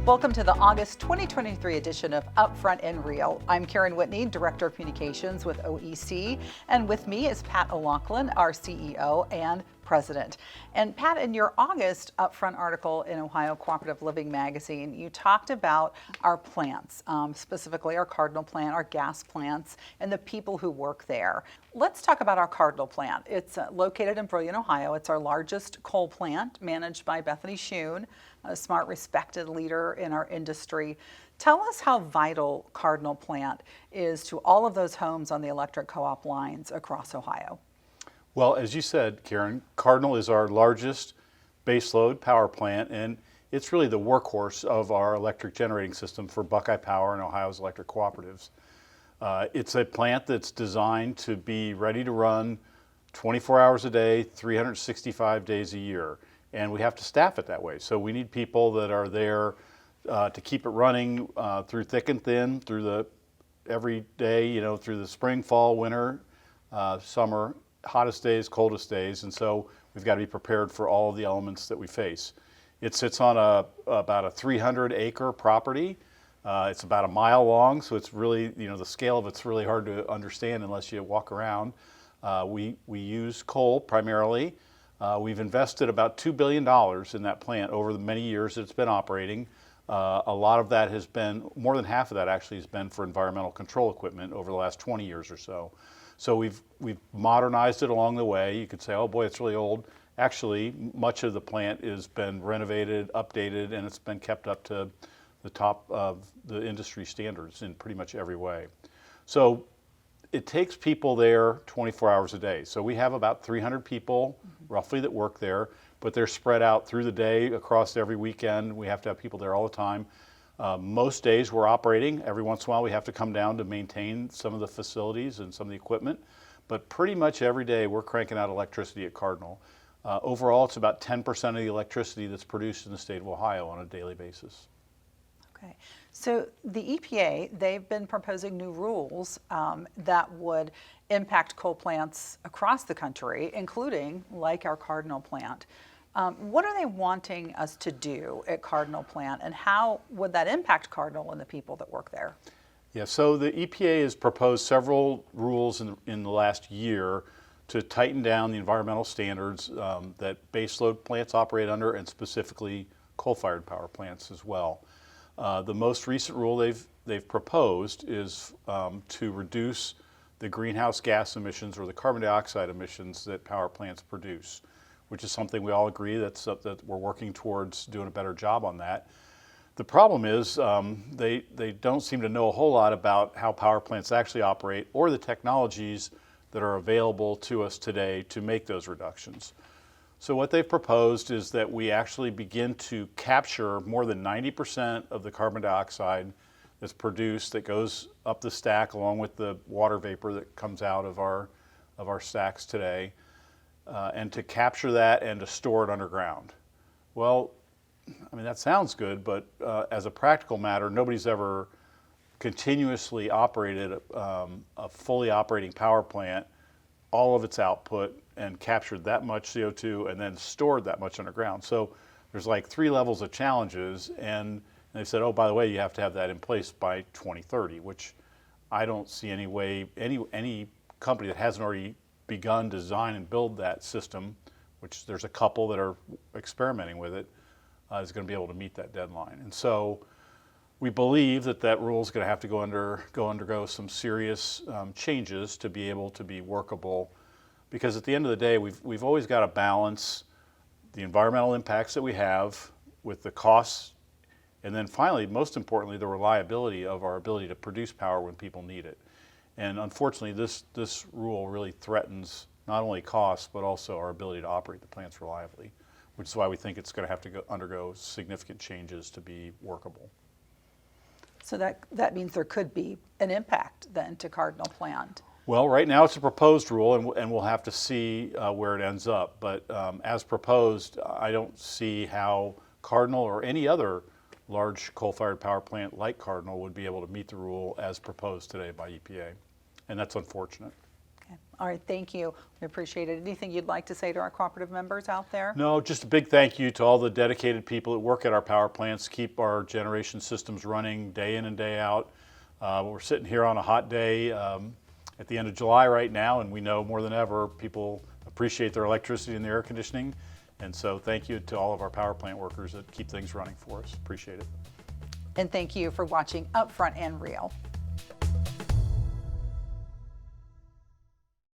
Welcome to the August 2023 edition of Upfront R.E.A.L. I'm Karen Whitney, Director of Communications with OEC, and with me is Pat O'Loughlin, our CEO and President. And Pat, in your August Upfront article in Ohio Cooperative Living magazine, you talked about our plants, specifically our Cardinal plant, our gas plants, and the people who work there. Let's talk about our Cardinal plant. It's located in Brillion, Ohio. It's our largest coal plant, managed by Bethany Shune, a smart, respected leader in our industry. Tell us how vital Cardinal plant is to all of those homes on the electric co-op lines across Ohio. Well, as you said, Karen, Cardinal is our largest baseload power plant, and it's really the workhorse of our electric generating system for Buckeye Power and Ohio's electric cooperatives. It's a plant that's designed to be ready to run 24 hours a day, 365 days a year. And we have to staff it that way. So we need people that are there to keep it running through thick and thin, through every day, through the spring, fall, winter, summer, hottest days, coldest days. And so we've got to be prepared for all of the elements that we face. It sits on about a 300-acre property. It's about a mile long, so it's really, the scale of it's really hard to understand unless you walk around. We use coal primarily. We've invested about $2 billion in that plant over the many years that it's been operating. A lot of that has been, more than half of that actually has been for environmental control equipment over the last 20 years or so. So we've modernized it along the way. You could say, oh boy, it's really old. Actually, much of the plant has been renovated, updated, and it's been kept up to the top of the industry standards in pretty much every way. So it takes people there 24 hours a day. So we have about 300 people roughly that work there, but they're spread out through the day across every weekend. We have to have people there all the time. Most days we're operating. Every once in a while we have to come down to maintain some of the facilities and some of the equipment. But pretty much every day we're cranking out electricity at Cardinal. Overall, it's about 10% of the electricity that's produced in the state of Ohio on a daily basis. Okay. So the EPA, they've been proposing new rules that would impact coal plants across the country, including like our Cardinal plant. What are they wanting us to do at Cardinal plant, and how would that impact Cardinal and the people that work there? Yeah, so the EPA has proposed several rules in the last year to tighten down the environmental standards that baseload plants operate under, and specifically coal-fired power plants as well. The most recent rule they've proposed is to reduce the greenhouse gas emissions or the carbon dioxide emissions that power plants produce, which is something we all agree that we're working towards doing a better job on that. The problem is they don't seem to know a whole lot about how power plants actually operate or the technologies that are available to us today to make those reductions. So what they've proposed is that we actually begin to capture more than 90% of the carbon dioxide that's produced that goes up the stack along with the water vapor that comes out of our stacks today, and to capture that and to store it underground. Well, I mean, that sounds good, but as a practical matter, nobody's ever continuously operated a fully operating power plant, all of its output, and captured that much CO2 and then stored that much underground. So there's like 3 levels of challenges, and they said, oh, by the way, you have to have that in place by 2030, which I don't see any way, any company that hasn't already begun to design and build that system, which there's a couple that are experimenting with it, is going to be able to meet that deadline. And so we believe that rule is going to have to undergo some serious changes to be able to be workable, because at the end of the day, we've always got to balance the environmental impacts that we have with the costs, and then finally, most importantly, the reliability of our ability to produce power when people need it. And unfortunately, this rule really threatens not only costs, but also our ability to operate the plants reliably, which is why we think it's going to have to undergo significant changes to be workable. So that means there could be an impact then to Cardinal plant. Well, right now it's a proposed rule, and we'll have to see where it ends up. But as proposed, I don't see how Cardinal or any other large coal-fired power plant like Cardinal would be able to meet the rule as proposed today by EPA. And that's unfortunate. Okay. All right, thank you. We appreciate it. Anything you'd like to say to our cooperative members out there? No, just a big thank you to all the dedicated people that work at our power plants, keep our generation systems running day in and day out. We're sitting here on a hot day at the end of July right now, and we know more than ever people appreciate their electricity and their air conditioning. And so thank you to all of our power plant workers that keep things running for us. Appreciate it. And thank you for watching Upfront and Real.